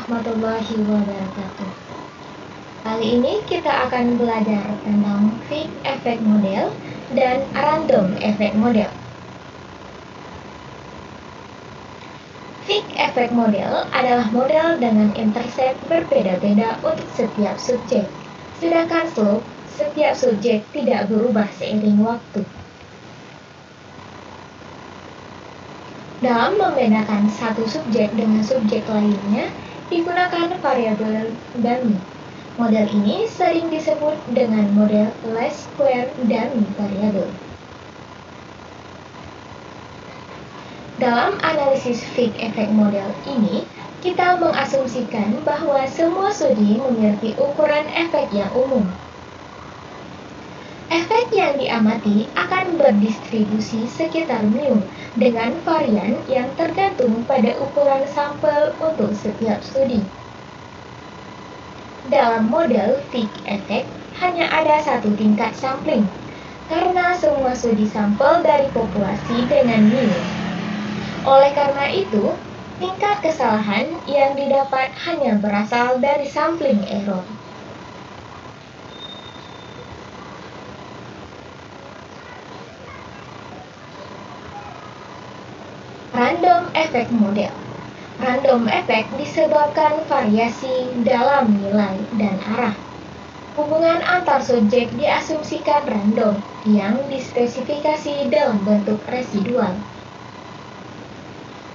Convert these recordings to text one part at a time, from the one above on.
warahmatullahi wabarakatuh. Kali ini kita akan belajar tentang Fick effect model dan random effect model. Fick effect model adalah model dengan intercept berbeda-beda untuk setiap subjek, sedangkan slope setiap subjek tidak berubah seiring waktu. Dalam membedakan satu subjek dengan subjek lainnya, digunakan variabel dummy. Model ini sering disebut dengan model least square dummy variable. Dalam analisis Fick effect model ini, kita mengasumsikan bahwa semua studi memiliki ukuran efek yang umum. Efek yang diamati akan berdistribusi sekitar mu dengan varian yang tergantung pada ukuran sampel untuk setiap studi. Dalam model Fick effect hanya ada satu tingkat sampling, karena semua studi sampel dari populasi dengan mu. Oleh karena itu, tingkat kesalahan yang didapat hanya berasal dari sampling error. Random effect model. Random effect disebabkan variasi dalam nilai dan arah. Hubungan antar subjek diasumsikan random yang dispesifikasi dalam bentuk residual.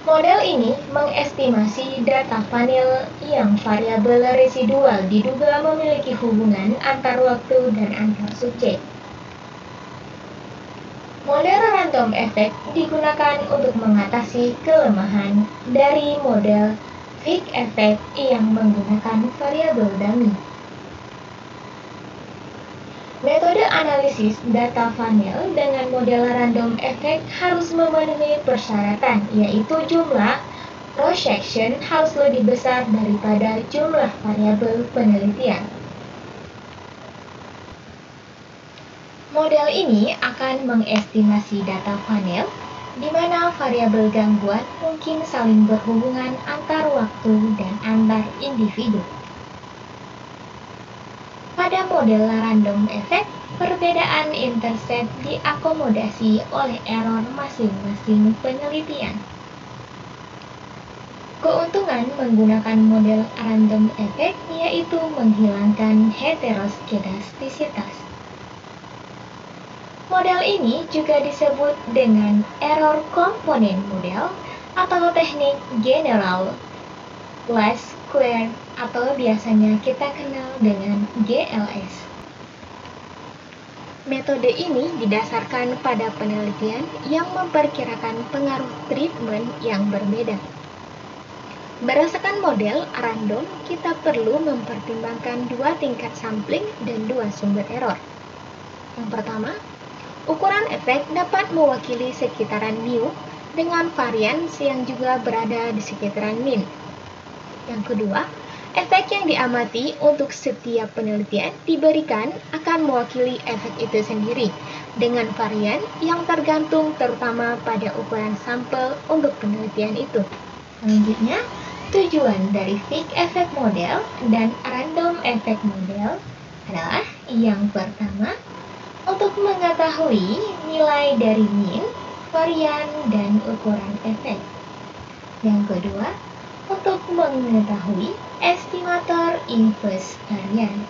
Model ini mengestimasi data panel yang variabel residual diduga memiliki hubungan antar waktu dan antar subjek. Model random effect digunakan untuk mengatasi kelemahan dari model Fick effect yang menggunakan variabel dummy. Metode analisis data funnel dengan model random effect harus memenuhi persyaratan, yaitu jumlah cross section harus lebih besar daripada jumlah variabel penelitian. Model ini akan mengestimasi data funnel, di mana variabel gangguan mungkin saling berhubungan antar waktu dan antar individu. Pada model random effect, perbedaan intercept diakomodasi oleh error masing-masing penelitian. Keuntungan menggunakan model random effect yaitu menghilangkan heteroskedastisitas. Model ini juga disebut dengan error komponen model atau teknik general least square atau biasanya kita kenal dengan GLS. Metode ini didasarkan pada penelitian yang memperkirakan pengaruh treatment yang berbeda. Berdasarkan model random, kita perlu mempertimbangkan dua tingkat sampling dan dua sumber error. Yang pertama, ukuran efek dapat mewakili sekitaran mu dengan varian yang juga berada di sekitaran min. Yang kedua, efek yang diamati untuk setiap penelitian diberikan akan mewakili efek itu sendiri dengan varian yang tergantung terutama pada ukuran sampel untuk penelitian itu. Selanjutnya, tujuan dari Fick effect model dan random effect model adalah yang pertama, untuk mengetahui nilai dari min, varian, dan ukuran efek. Yang kedua, untuk mengetahui estimator inverse varian.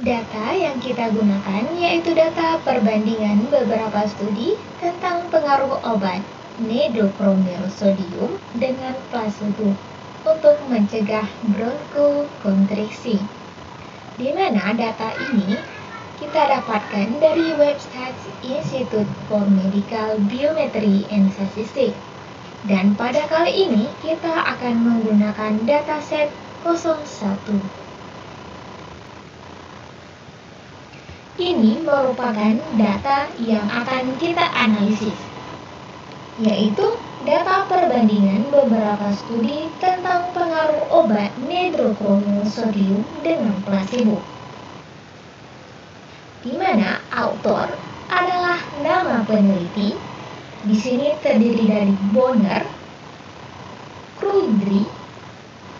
Data yang kita gunakan yaitu data perbandingan beberapa studi tentang pengaruh obat nedochromyl sodium dengan plasebo untuk mencegah bronkokonstriksi, di mana data ini kita dapatkan dari website Institute for Medical Biometry and Statistics. Dan pada kali ini kita akan menggunakan dataset 01. Ini merupakan data yang akan kita analisis, yaitu data perbandingan beberapa studi tentang pengaruh obat nedochromyl sodium dengan plasebo, di mana autor adalah nama peneliti. Di sini terdiri dari Bonner, Krug Kundri,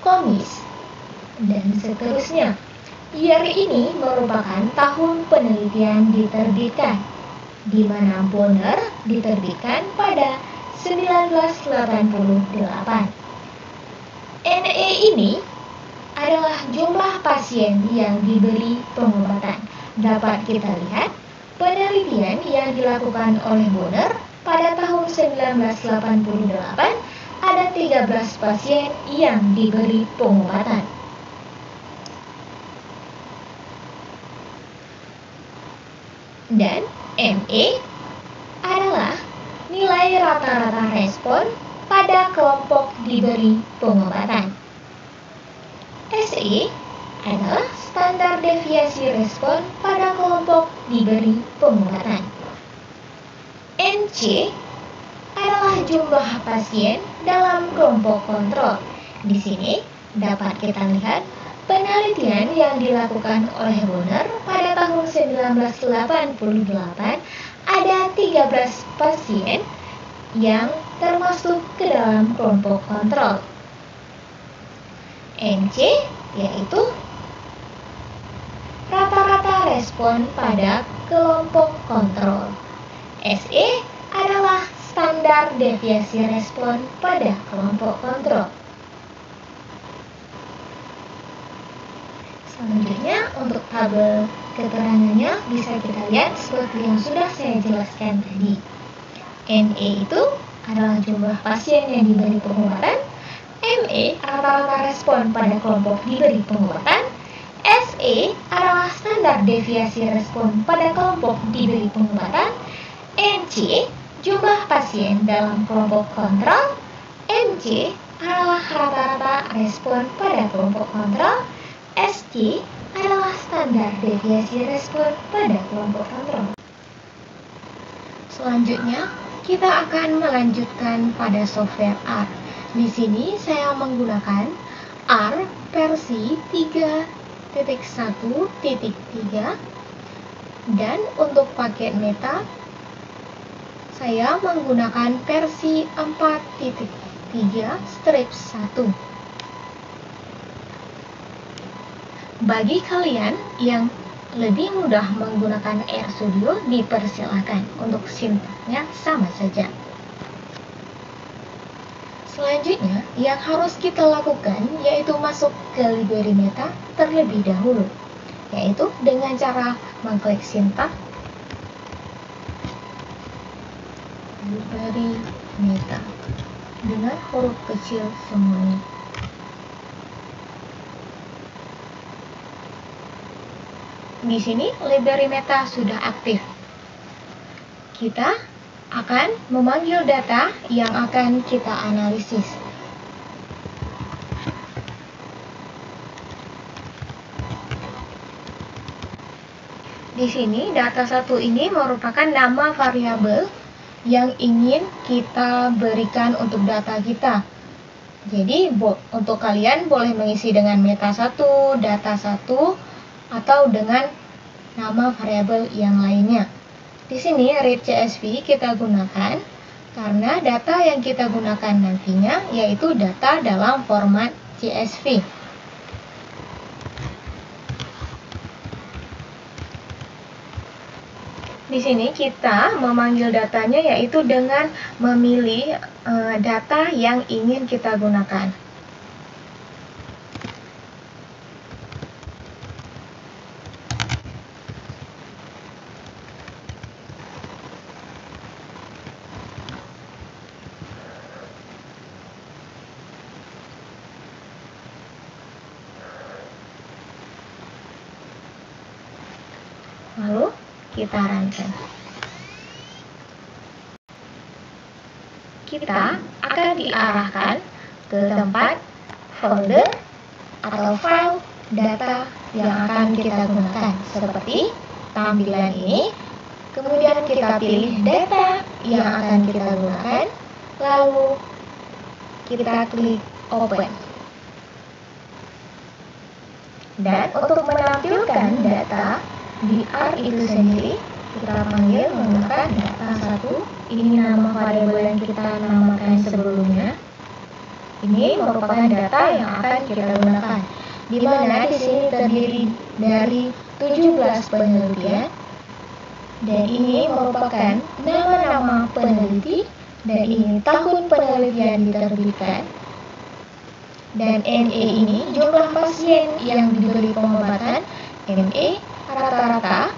Komis, dan seterusnya. Year ini merupakan tahun penelitian diterbitkan, di mana Bonner diterbitkan pada 1988. NE ini adalah jumlah pasien yang diberi pengobatan. Dapat kita lihat penelitian yang dilakukan oleh Bonner pada tahun 1988 ada 13 pasien yang diberi pengobatan. Dan ME adalah nilai rata-rata respon pada kelompok diberi pengobatan. SE adalah standar deviasi respon pada kelompok diberi pengobatan. NC adalah jumlah pasien dalam kelompok kontrol. Di sini dapat kita lihat penelitian yang dilakukan oleh Bonner pada tahun 1988 ada 13 pasien yang termasuk ke dalam kelompok kontrol. NC yaitu rata-rata respon pada kelompok kontrol. SE adalah standar deviasi respon pada kelompok kontrol. Selanjutnya, untuk tabel keterangannya bisa kita lihat seperti yang sudah saya jelaskan tadi. NE itu adalah jumlah pasien yang diberi pengobatan, ME rata-rata respon pada kelompok diberi pengobatan, SE adalah standar deviasi respon pada kelompok diberi pengobatan, NC jumlah pasien dalam kelompok kontrol, MC adalah rata-rata respon pada kelompok kontrol, SC adalah standar deviasi respon pada kelompok kontrol. Selanjutnya, kita akan melanjutkan pada software R. Di sini saya menggunakan R versi 3.1.3 dan untuk paket meta saya menggunakan versi 4.3/1. Bagi kalian yang lebih mudah menggunakan RStudio, dipersilakan untuk sintaksnya sama saja. Selanjutnya, yang harus kita lakukan yaitu masuk ke library meta terlebih dahulu, yaitu dengan cara mengklik sintaks library meta dengan huruf kecil semuanya. Di sini library meta sudah aktif. Kita akan memanggil data yang akan kita analisis. Di sini data satu ini merupakan nama variabel yang ingin kita berikan untuk data kita. Jadi untuk kalian boleh mengisi dengan meta 1, data 1, atau dengan nama variabel yang lainnya. Di sini read CSV kita gunakan karena data yang kita gunakan nantinya yaitu data dalam format CSV. Di sini kita memanggil datanya yaitu dengan memilih data yang ingin kita gunakan. Lalu kita rancang. Kita akan diarahkan ke tempat folder atau file data yang akan kita gunakan seperti tampilan ini. Kemudian kita pilih data yang akan kita gunakan, lalu kita klik open. Dan untuk menampilkan data di R itu sendiri, kita panggil menggunakan data 1. Ini nama variabel yang kita namakan sebelumnya. Ini merupakan data yang akan kita gunakan, di mana di sini terdiri dari 17 penelitian, dan ini merupakan nama-nama peneliti, dan ini tahun penelitian diterbitkan, dan NE ini jumlah pasien yang diberi pengobatan, ME rata-rata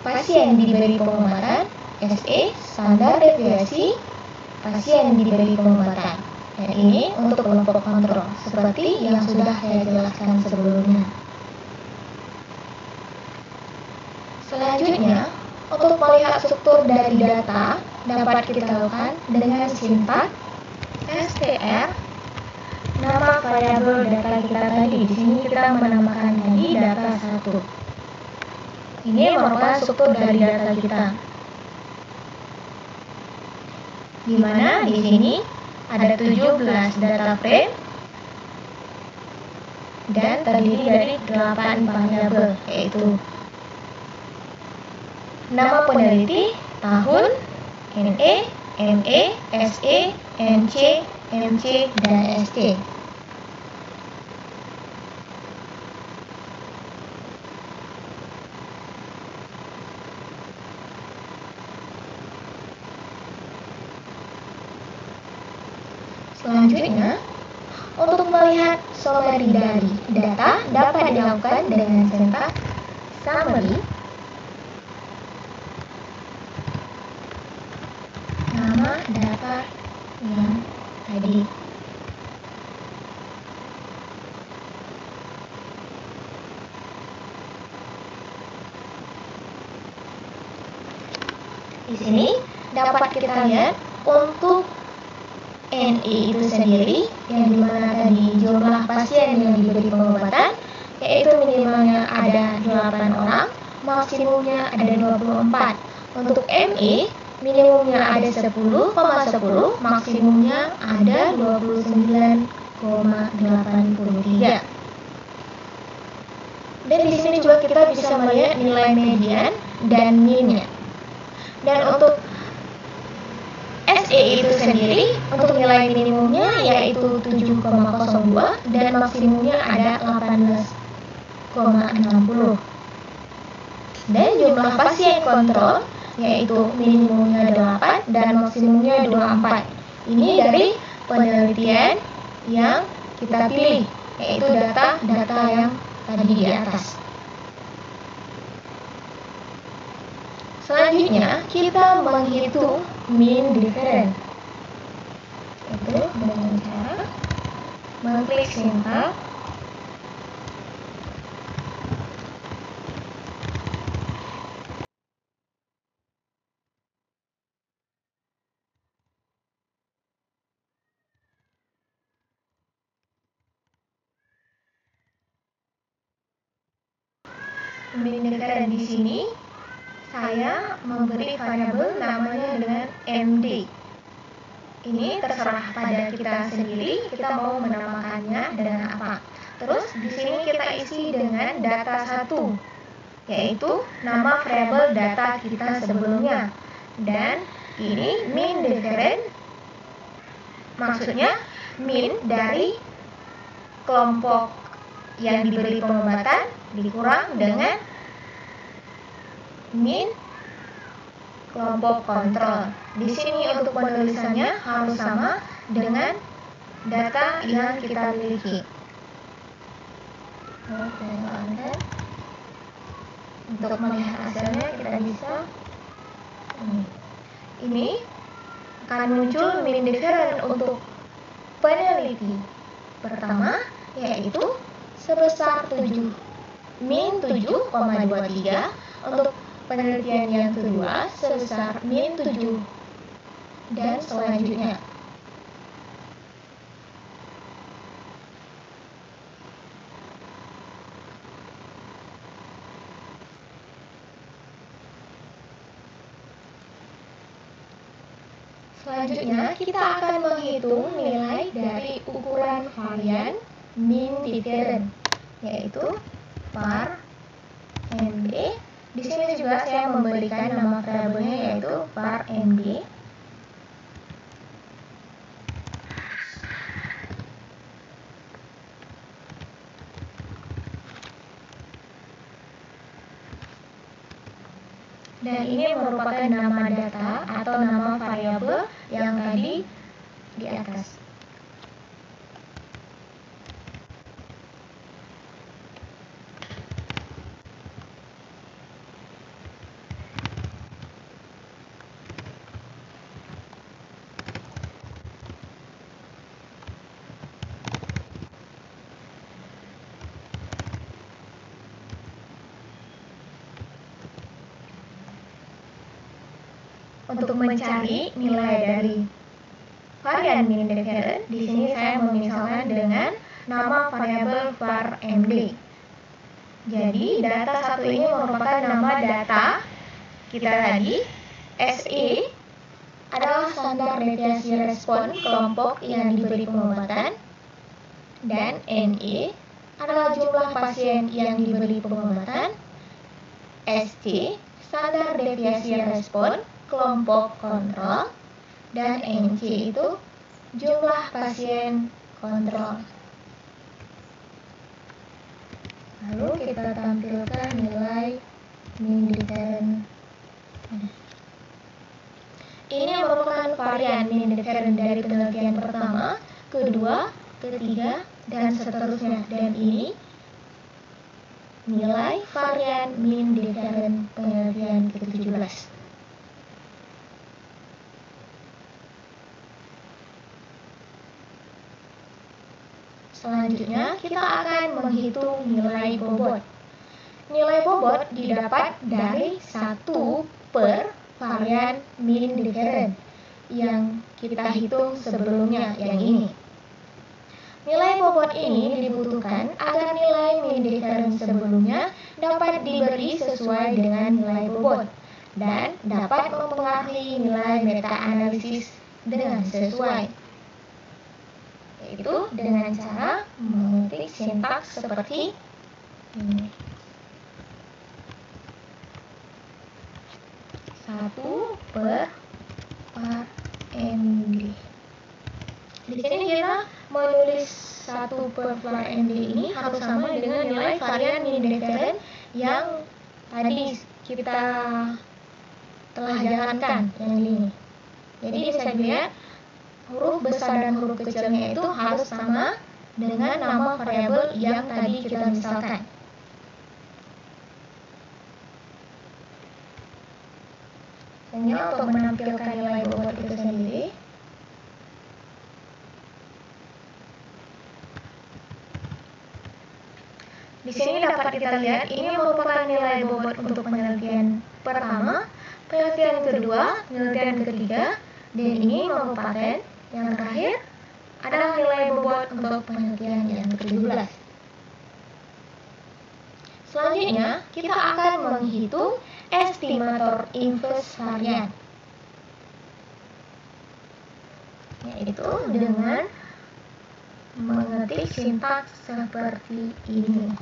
pasien diberi pengobatan, SE standar deviasi pasien diberi pengobatan. Dan ini untuk kelompok kontrol, seperti yang sudah saya jelaskan sebelumnya. Selanjutnya, untuk melihat struktur dari data dapat kita lakukan dengan sintak str nama variabel data kita tadi. Di sini kita menamakan tadi data 1. Ini merupakan struktur dari data kita, di mana di sini ada 17 data frame dan terdiri dari 8 variabel, yaitu nama peneliti, tahun, NE, ME, SE, NC, MC, dan ST. Selanjutnya, untuk melihat summary dari data dapat dilakukan dengan sintak summary nama data yang tadi. Di sini dapat kita lihat untuk NE itu sendiri, yang dimana tadi jumlah pasien yang diberi pengobatan, yaitu minimalnya ada 8 orang, maksimumnya ada 24. Untuk ME, minimumnya ada 10,10, maksimumnya ada 29,83. Dan di sini juga kita bisa melihat nilai median dan minnya. Dan untuk SE itu sendiri, untuk nilai minimumnya yaitu 7,02 dan maksimumnya ada 18,60. Dan jumlah pasien kontrol yaitu minimumnya 8 dan maksimumnya 24. Ini dari penelitian yang kita pilih, yaitu data yang tadi di atas. Selanjutnya, kita menghitung mean difference, yaitu dengan cara mengklik sintak mean difference. Di sini saya memberi variabel namanya dengan MD. Ini terserah pada kita sendiri, kita mau menamakannya dengan apa. Terus di sini kita isi dengan data 1, yaitu nama variabel data kita sebelumnya. Dan ini mean difference, maksudnya mean dari kelompok yang diberi pengobatan dikurang dengan mean kelompok kontrol. Di sini untuk penulisannya harus sama dengan data yang kita miliki. Untuk melihat hasilnya kita bisa ini akan muncul mean difference untuk peneliti pertama, yaitu sebesar 7, min 7,23. Untuk penelitian yang kedua sebesar min 7 dan selanjutnya. Selanjutnya kita akan menghitung nilai dari ukuran varian mean difference, yaitu var MD. Di sini juga saya memberikan nama variabelnya yaitu var MD. Dan ini merupakan nama data atau nama variabel yang tadi di atas. Untuk mencari nilai dari varian mean difference, di sini saya memisalkan dengan nama variabel var md. Jadi data satu ini merupakan nama data kita tadi. SE adalah standar deviasi respon kelompok yang diberi pengobatan, dan NE adalah jumlah pasien yang diberi pengobatan. SC standar deviasi respon kelompok kontrol, dan NC itu jumlah pasien kontrol. Lalu kita tampilkan nilai mean difference. Ini merupakan varian mean difference dari penelitian pertama, kedua, ketiga, dan seterusnya. Dan ini nilai varian mean difference penelitian ke-17. Selanjutnya, kita akan menghitung nilai bobot. Nilai bobot didapat dari 1 per varian mean difference yang kita hitung sebelumnya, yang ini. Nilai bobot ini dibutuhkan agar nilai mean difference sebelumnya dapat diberi sesuai dengan nilai bobot dan dapat mempengaruhi nilai meta-analisis dengan sesuai, yaitu dengan cara mengetik sintaks seperti ini. 1 per var md. Di sini kita menulis 1 per var md ini harus sama dengan nilai varian mean difference yang tadi kita telah jalankan, yang ini. Jadi bisa dilihat huruf besar dan huruf kecilnya itu harus sama dengan nama variabel yang tadi kita misalkan. Selanjutnya, untuk menampilkan nilai bobot itu sendiri, di sini dapat kita lihat ini merupakan nilai bobot untuk penelitian pertama, penelitian kedua, penelitian ketiga, dan ini merupakan yang terakhir adalah nilai bobot untuk penelitian yang ke-17. Selanjutnya, kita akan menghitung estimator inverse varian, yaitu dengan mengetik sintaks seperti ini.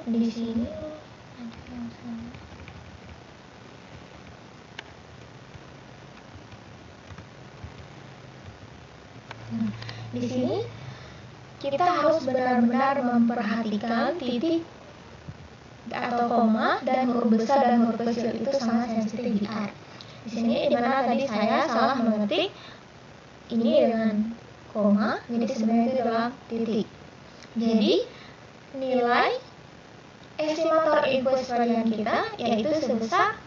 Di sini ada yang salah. Di sini kita harus benar-benar memperhatikan titik atau koma dan huruf besar dan huruf kecil itu sangat sensitif di R. Di sini di mana tadi saya salah mengetik ini dengan koma, jadi sebenarnya itu adalah titik. Jadi nilai estimator inverse varian kita yaitu sebesar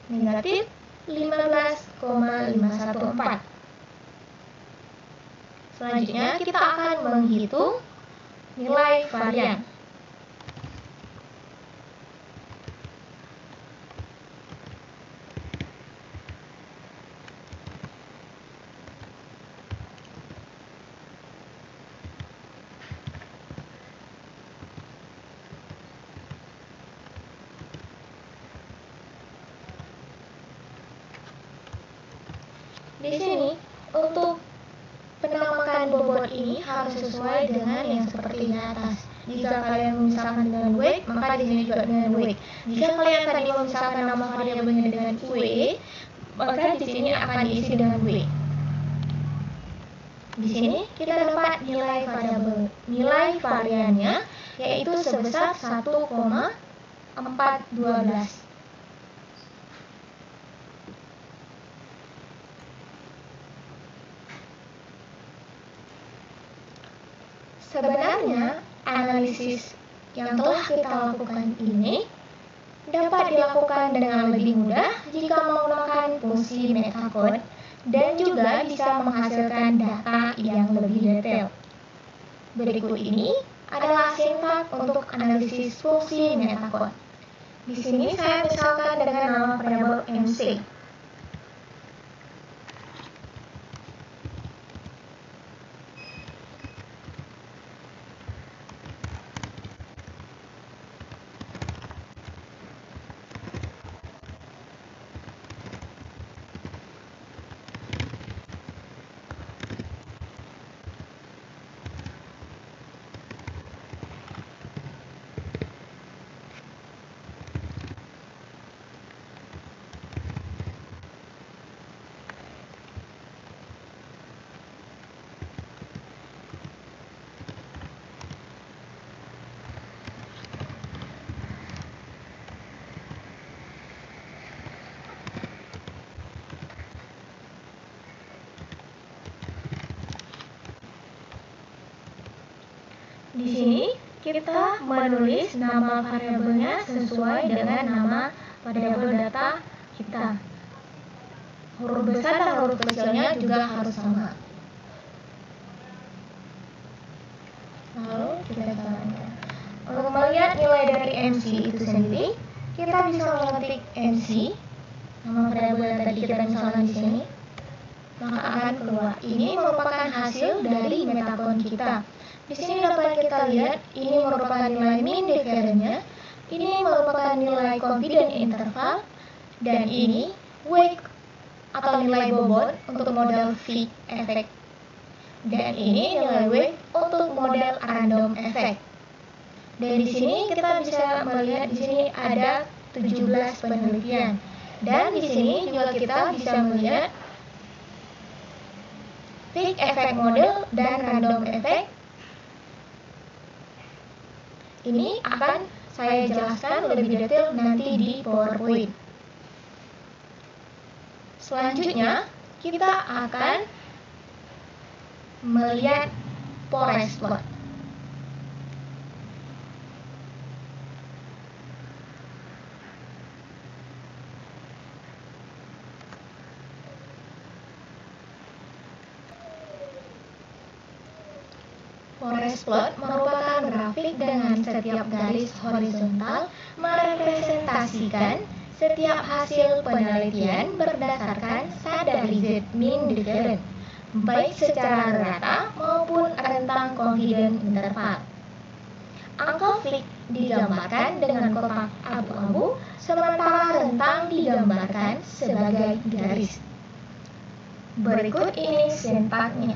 negatif 15,514. Selanjutnya kita akan menghitung nilai varian. Di sini untuk penamakan bobot ini harus sesuai dengan yang seperti di atas. Jika kalian memisahkan dengan weight, maka di sini juga dengan weight. Jika kalian tadi memisahkan nama variabelnya dengan weight, maka di sini akan diisi dengan weight. Di sini kita dapat nilai variannya yaitu sebesar 1,412. Sebenarnya, analisis yang telah kita lakukan ini dapat dilakukan dengan lebih mudah jika menggunakan fungsi metacode dan juga bisa menghasilkan data yang lebih detail. Berikut ini adalah sintak untuk analisis fungsi metacode. Di sini saya misalkan dengan nama variabel MC. Di sini kita menulis nama variabelnya sesuai dengan nama variabel data kita. Huruf besar dan huruf kecilnya juga harus sama. Lalu kita jalankan. Untuk melihat nilai dari MC itu sendiri, kita bisa mengetik MC, nama variabel yang tadi kita misalkan di sini, maka akan keluar. Ini merupakan hasil dari metacode kita. Di sini dapat kita lihat ini merupakan nilai mean difference-nya, ini merupakan nilai confidence interval, dan ini weight atau nilai bobot untuk model Fick effect. Dan ini nilai weight untuk model random effect. Dan di sini kita bisa melihat di sini ada 17 penelitian. Dan di sini juga kita bisa melihat Fick effect model dan random effect. Ini akan saya jelaskan lebih detail nanti di PowerPoint. Selanjutnya, kita akan melihat forest plot. Forest plot merupakan grafik dengan setiap garis horizontal merepresentasikan setiap hasil penelitian berdasarkan standarized mean difference, baik secara rata maupun rentang confidence interval. Angka Fick digambarkan dengan kotak abu-abu, sementara rentang digambarkan sebagai garis. Berikut ini sintaknya.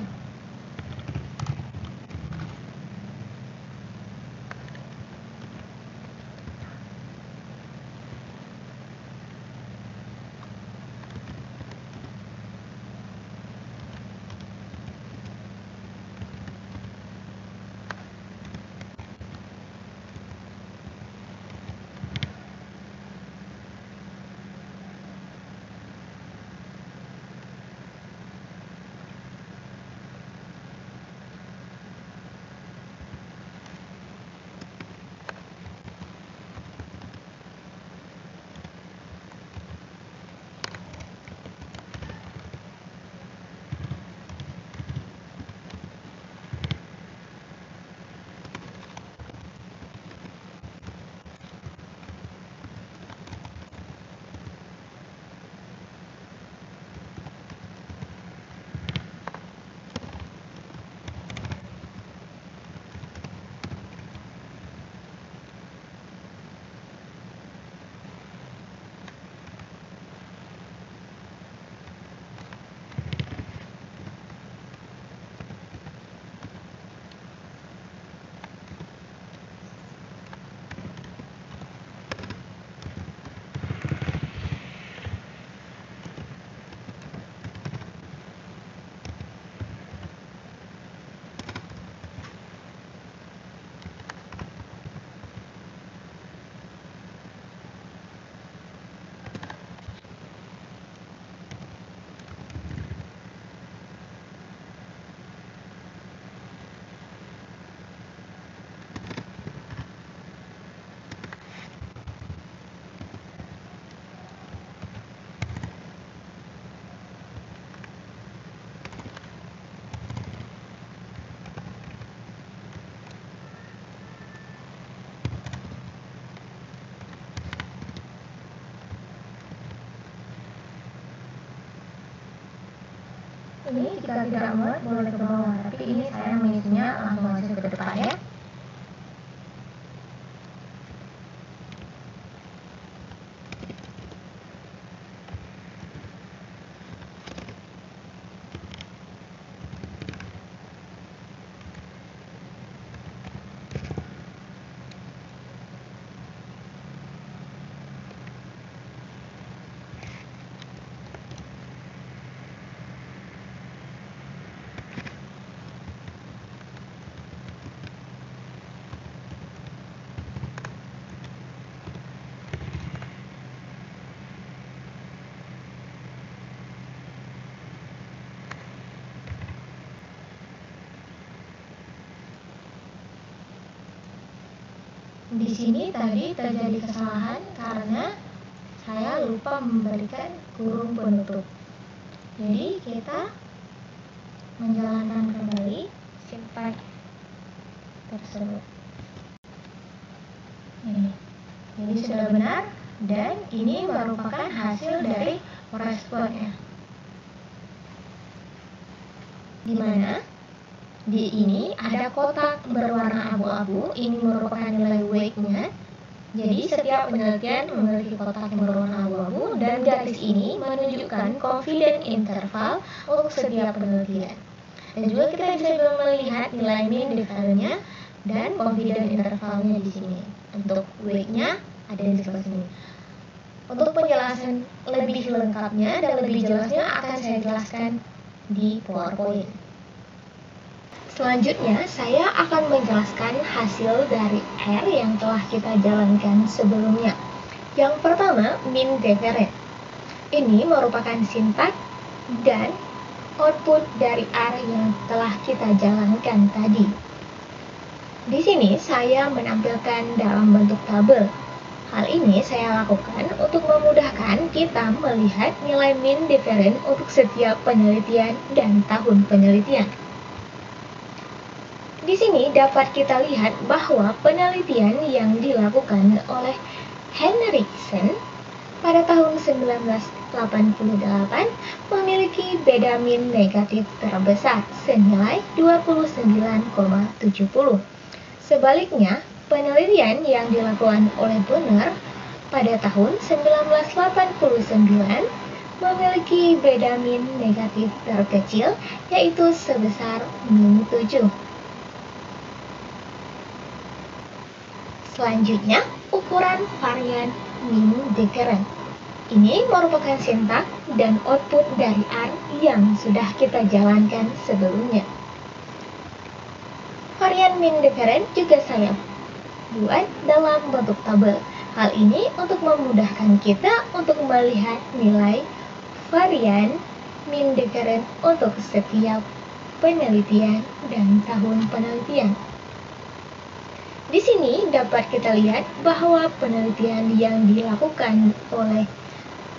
Ini jika tidak muat boleh ke bawah, tapi ini saya mengisinya langsung aja ke depan ya. Di sini tadi terjadi kesalahan karena saya lupa memberikan kurung penutup. Jadi kita menjalankan kembali simpan tersebut. Ini. Jadi sudah benar dan ini merupakan hasil dari responnya. Di mana di ini ada kotak berwarna abu-abu, ini merupakan nilai weight-nya. Jadi setiap penelitian memiliki kotak yang berwarna abu-abu dan garis ini menunjukkan confidence interval untuk setiap penelitian. Dan juga kita bisa melihat nilai mean difference-nya dan confidence intervalnya di sini. Untuk weight-nya ada di sebelah sini. Untuk penjelasan lebih lengkapnya dan lebih jelasnya akan saya jelaskan di PowerPoint. Selanjutnya, saya akan menjelaskan hasil dari R yang telah kita jalankan sebelumnya. Yang pertama, mean difference. Ini merupakan sintak dan output dari R yang telah kita jalankan tadi. Di sini saya menampilkan dalam bentuk tabel. Hal ini saya lakukan untuk memudahkan kita melihat nilai mean difference untuk setiap penelitian dan tahun penelitian. Di sini dapat kita lihat bahwa penelitian yang dilakukan oleh Henriksen pada tahun 1988 memiliki beda mean negatif terbesar senilai 29,70. Sebaliknya, penelitian yang dilakukan oleh Bonner pada tahun 1989 memiliki beda mean negatif terkecil yaitu sebesar min 7. Selanjutnya, ukuran varian mean difference. Ini merupakan sintak dan output dari R yang sudah kita jalankan sebelumnya. Varian mean difference juga saya buat dalam bentuk tabel. Hal ini untuk memudahkan kita untuk melihat nilai varian mean difference untuk setiap penelitian dan tahun penelitian. Di sini dapat kita lihat bahwa penelitian yang dilakukan oleh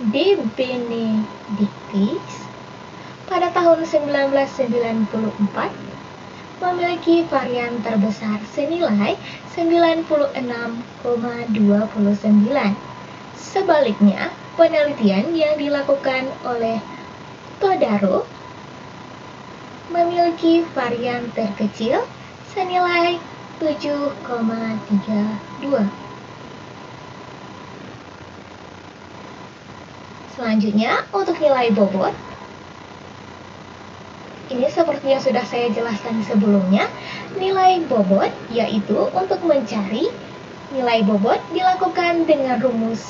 De Benedictis pada tahun 1994 memiliki varian terbesar senilai 96,29. Sebaliknya, penelitian yang dilakukan oleh Todaro memiliki varian terkecil senilai 7,32. Selanjutnya, untuk nilai bobot, ini seperti yang sudah saya jelaskan sebelumnya, nilai bobot yaitu untuk mencari nilai bobot dilakukan dengan rumus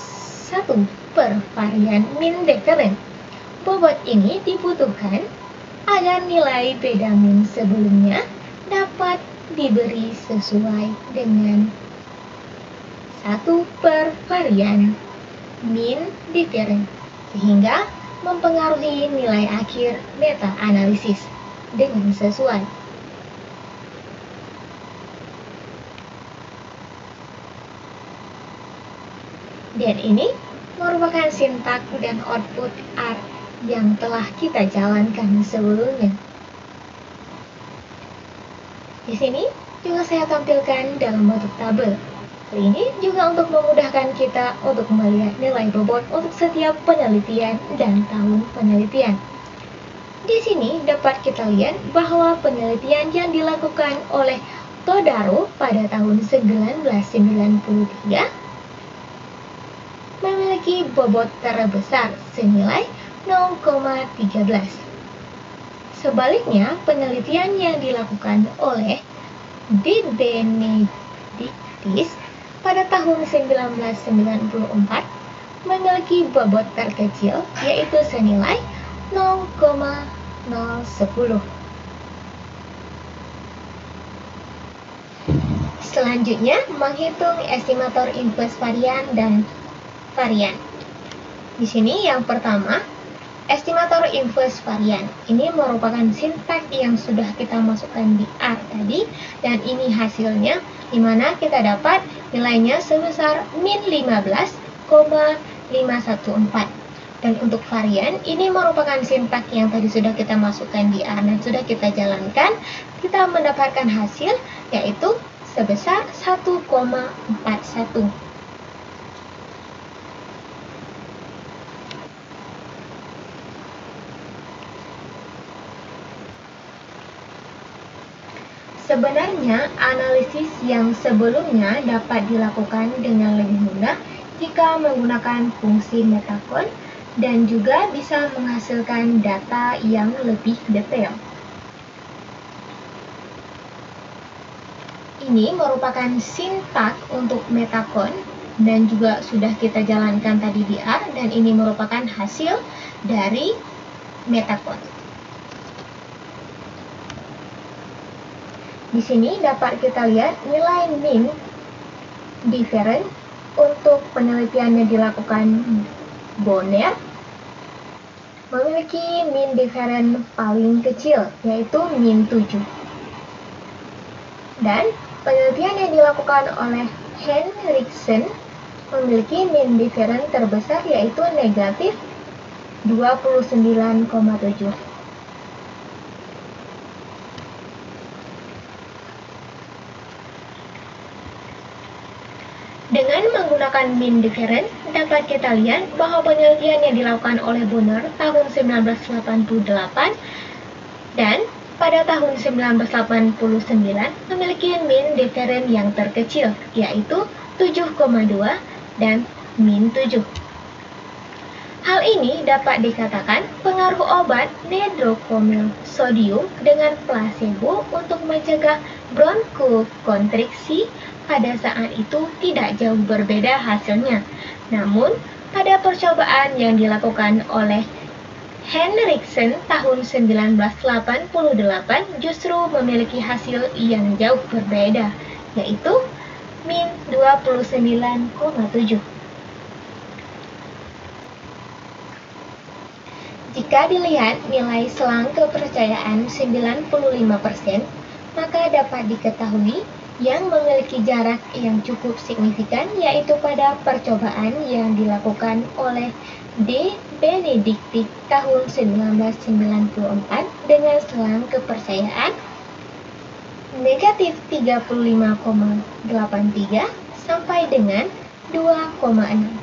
1 per varian mean difference. Bobot ini dibutuhkan agar nilai beda mean sebelumnya dapat diberi sesuai dengan 1 per varian mean difference, sehingga mempengaruhi nilai akhir meta-analisis dengan sesuai. Dan ini merupakan sintak dan output R yang telah kita jalankan sebelumnya. Di sini juga saya tampilkan dalam bentuk tabel. Hal ini juga untuk memudahkan kita untuk melihat nilai bobot untuk setiap penelitian dan tahun penelitian. Di sini dapat kita lihat bahwa penelitian yang dilakukan oleh Todaro pada tahun 1993 memiliki bobot terbesar senilai 0,13. Sebaliknya, penelitian yang dilakukan oleh De Benedictis pada tahun 1994 memiliki bobot terkecil yaitu senilai 0,010. Selanjutnya, menghitung estimator inverse varian dan varian. Di sini yang pertama, estimator inverse varian. Ini merupakan sintaks yang sudah kita masukkan di R tadi, dan ini hasilnya, di mana kita dapat nilainya sebesar min 15,514. Dan untuk varian, ini merupakan sintaks yang tadi sudah kita masukkan di R dan sudah kita jalankan, kita mendapatkan hasil yaitu sebesar 1,41. Sebenarnya, analisis yang sebelumnya dapat dilakukan dengan lebih mudah jika menggunakan fungsi metakon dan juga bisa menghasilkan data yang lebih detail. Ini merupakan sintaks untuk metakon dan juga sudah kita jalankan tadi di R, dan ini merupakan hasil dari metakon. Di sini dapat kita lihat nilai mean difference untuk penelitian yang dilakukan Bonner memiliki mean difference paling kecil yaitu min 7. Dan penelitian yang dilakukan oleh Henriksen memiliki mean difference terbesar yaitu negatif 29,7. Dengan menggunakan mean difference, dapat kita lihat bahwa penelitian yang dilakukan oleh Bonner tahun 1988 dan pada tahun 1989 memiliki mean difference yang terkecil, yaitu 7,2 dan min 7. Hal ini dapat dikatakan pengaruh obat nedrokromil sodium dengan placebo untuk mencegah bronkokonstriksi pada saat itu tidak jauh berbeda hasilnya. Namun, pada percobaan yang dilakukan oleh Henriksen tahun 1988 justru memiliki hasil yang jauh berbeda, yaitu min 29,7. Jika dilihat nilai selang kepercayaan 95%, maka dapat diketahui yang memiliki jarak yang cukup signifikan yaitu pada percobaan yang dilakukan oleh De Benedictis tahun 1994 dengan selang kepercayaan negatif 35,83 sampai dengan 2,6.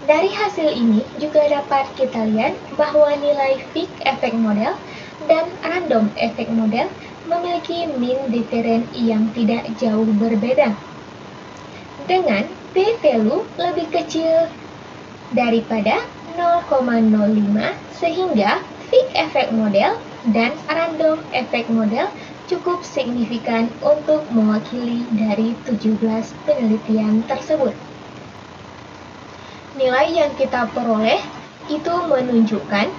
Dari hasil ini juga dapat kita lihat bahwa nilai Fick effect model dan random effect model memiliki mean difference yang tidak jauh berbeda, dengan p-value lebih kecil daripada 0,05 sehingga Fick effect model dan random effect model cukup signifikan untuk mewakili dari 17 penelitian tersebut. Nilai yang kita peroleh itu menunjukkan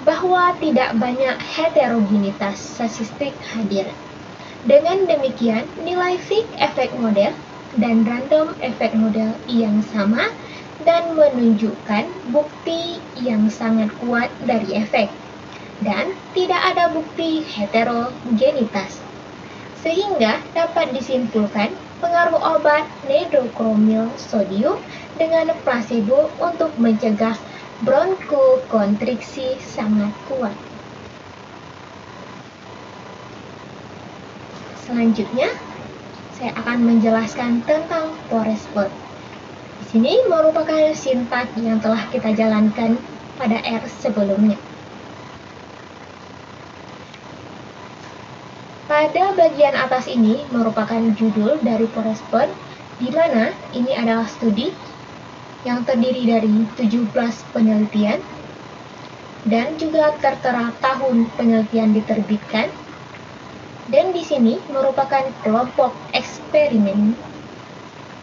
bahwa tidak banyak heterogenitas statistik hadir. Dengan demikian, nilai Fick effect model dan random effect model yang sama dan menunjukkan bukti yang sangat kuat dari efek, dan tidak ada bukti heterogenitas. Sehingga dapat disimpulkan pengaruh obat nedrokromil sodium dengan placebo untuk mencegah bronkokonstriksi sangat kuat. Selanjutnya, saya akan menjelaskan tentang Forest plot. Di sini merupakan sintak yang telah kita jalankan pada R sebelumnya. Pada bagian atas ini merupakan judul dari Forespot, di mana ini adalah studi yang terdiri dari 17 penelitian dan juga tertera tahun penelitian diterbitkan. Dan di sini merupakan kelompok eksperimen.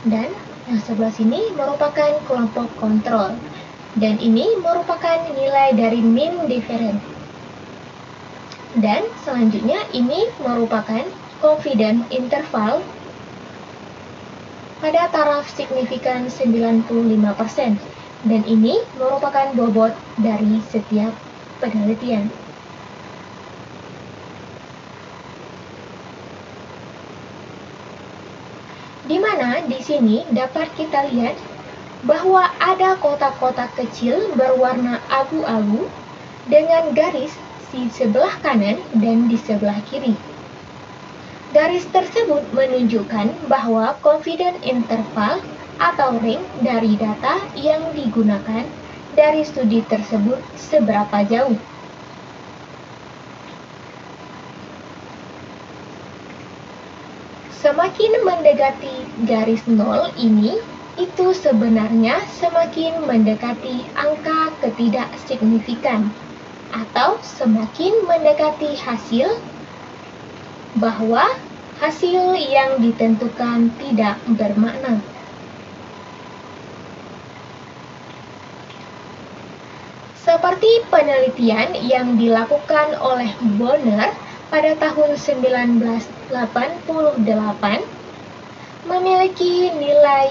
Dan yang sebelah sini merupakan kelompok kontrol. Dan ini merupakan nilai dari mean difference. Dan selanjutnya ini merupakan confidence interval pada taraf signifikan 95%. Dan ini merupakan bobot dari setiap penelitian. Di mana di sini dapat kita lihat bahwa ada kotak-kotak kecil berwarna abu-abu dengan garis di sebelah kanan dan di sebelah kiri. Garis tersebut menunjukkan bahwa confidence interval atau range dari data yang digunakan dari studi tersebut seberapa jauh. Semakin mendekati garis nol ini, itu sebenarnya semakin mendekati angka ketidaksignifikan atau semakin mendekati hasil bahwa hasil yang ditentukan tidak bermakna. Seperti penelitian yang dilakukan oleh Bonner pada tahun 1988 memiliki nilai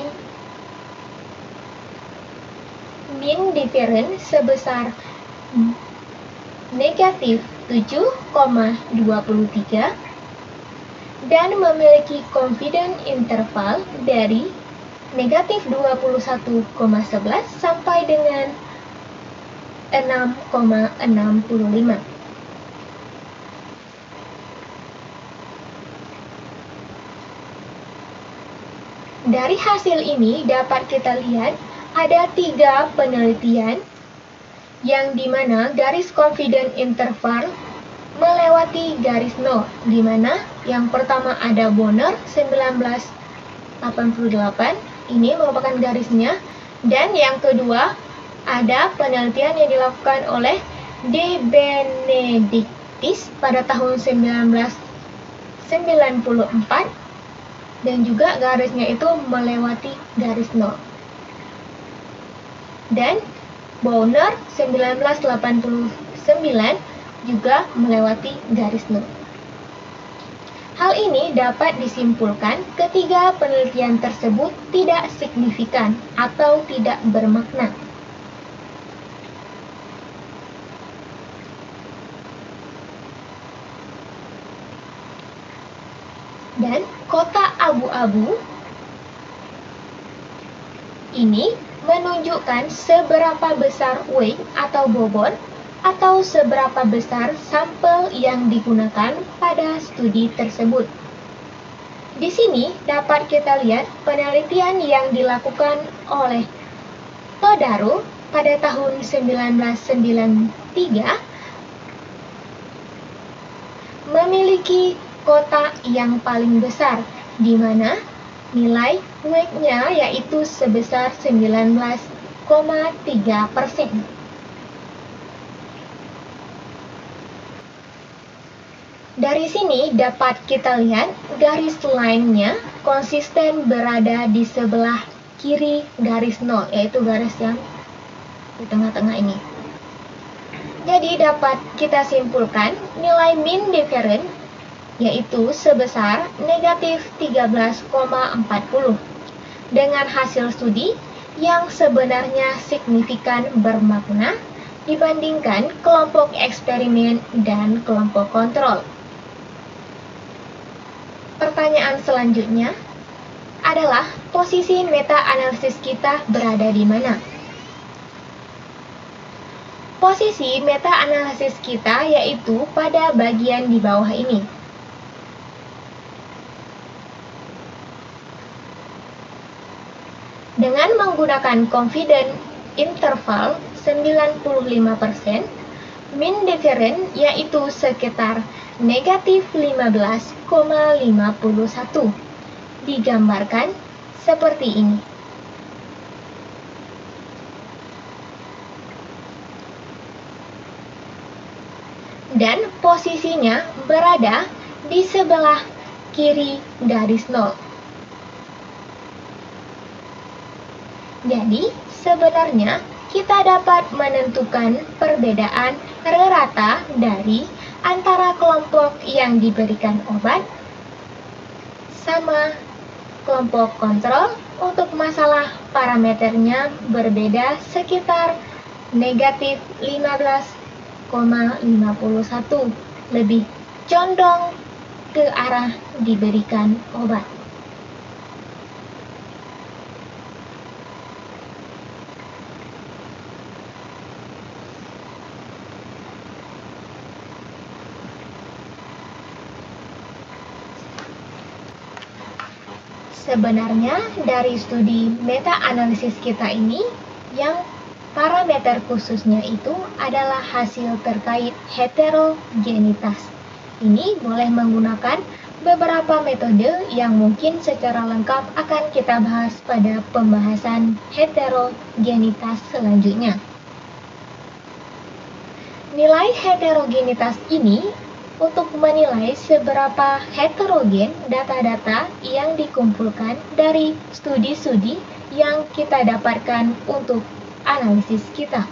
mean difference sebesar negatif 7,23 dan memiliki confidence interval dari negatif 21,11 sampai dengan 6,65. Dari hasil ini dapat kita lihat ada 3 penelitian yang dimana garis confidence interval melewati garis nol, dimana yang pertama ada Bonner 1988, ini merupakan garisnya, dan yang kedua ada penelitian yang dilakukan oleh De Benedictis pada tahun 1994 dan juga garisnya itu melewati garis nol. Dan Bonner 1989 juga melewati garis nol. Hal ini dapat disimpulkan ketiga penelitian tersebut tidak signifikan atau tidak bermakna. Dan kotak abu-abu ini menunjukkan seberapa besar weight atau bobot atau seberapa besar sampel yang digunakan pada studi tersebut. Di sini dapat kita lihat penelitian yang dilakukan oleh Todaro pada tahun 1993 memiliki kotak yang paling besar, di mana nilai weight-nya yaitu sebesar 19,3%. Dari sini dapat kita lihat garis line-nya konsisten berada di sebelah kiri garis nol, yaitu garis yang di tengah-tengah ini. Jadi dapat kita simpulkan nilai mean difference yaitu sebesar negatif 13,40 dengan hasil studi yang sebenarnya signifikan bermakna dibandingkan kelompok eksperimen dan kelompok kontrol. Pertanyaan selanjutnya adalah posisi meta-analisis kita berada di mana? Posisi meta-analisis kita yaitu pada bagian di bawah ini. Dengan menggunakan confidence interval 95%, mean difference yaitu sekitar negatif 15,51. Digambarkan seperti ini. Dan posisinya berada di sebelah kiri garis 0. Jadi, sebenarnya kita dapat menentukan perbedaan rata dari antara kelompok yang diberikan obat sama kelompok kontrol untuk masalah parameternya berbeda sekitar negatif 15,51, lebih condong ke arah diberikan obat. Sebenarnya dari studi meta-analisis kita ini, yang parameter khususnya itu adalah hasil terkait heterogenitas. Ini boleh menggunakan beberapa metode yang mungkin secara lengkap akan kita bahas pada pembahasan heterogenitas selanjutnya. Nilai heterogenitas ini untuk menilai seberapa heterogen data-data yang dikumpulkan dari studi-studi yang kita dapatkan untuk analisis kita.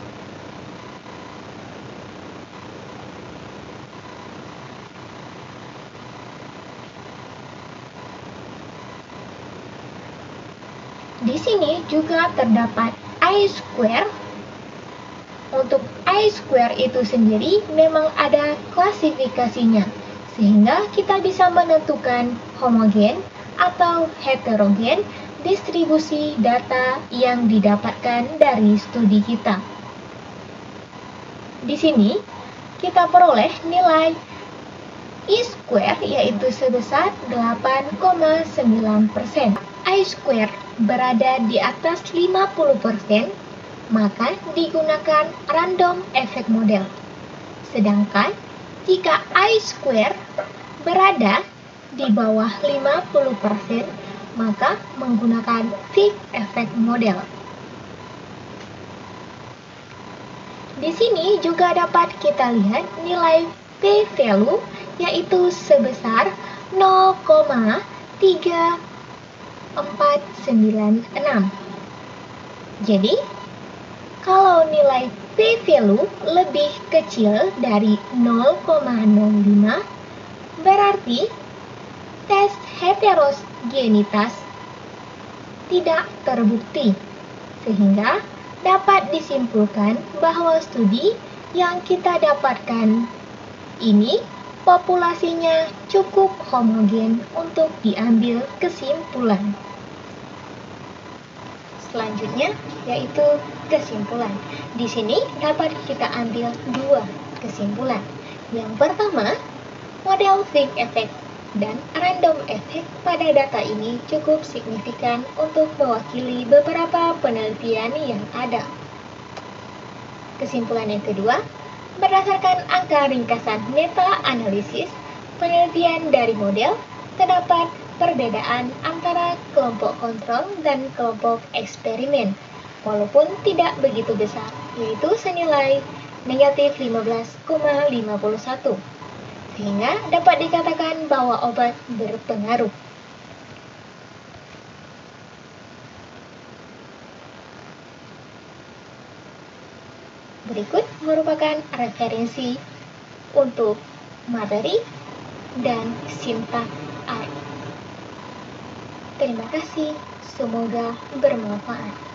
Di sini juga terdapat I-square. Untuk I-square itu sendiri memang ada klasifikasinya, sehingga kita bisa menentukan homogen atau heterogen distribusi data yang didapatkan dari studi kita. Di sini kita peroleh nilai I-square yaitu sebesar 8,9%. I-square berada di atas 50%, maka digunakan random effect model. Sedangkan jika I-square berada di bawah 50%, maka menggunakan fixed effect model. Di sini juga dapat kita lihat nilai p-value yaitu sebesar 0,3496. Jadi, kalau nilai p-value lebih kecil dari 0,05, berarti tes heterogenitas tidak terbukti, sehingga dapat disimpulkan bahwa studi yang kita dapatkan ini populasinya cukup homogen untuk diambil kesimpulan. Selanjutnya yaitu kesimpulan. Di sini dapat kita ambil dua kesimpulan. Yang pertama, model fixed effect dan random effect pada data ini cukup signifikan untuk mewakili beberapa penelitian yang ada. Kesimpulan yang kedua, berdasarkan angka ringkasan meta-analisis penelitian dari model, terdapat perbedaan antara kelompok kontrol dan kelompok eksperimen, walaupun tidak begitu besar, yaitu senilai negatif 15,51, sehingga dapat dikatakan bahwa obat berpengaruh. Berikut merupakan referensi untuk materi dan syntax R. Terima kasih, semoga bermanfaat.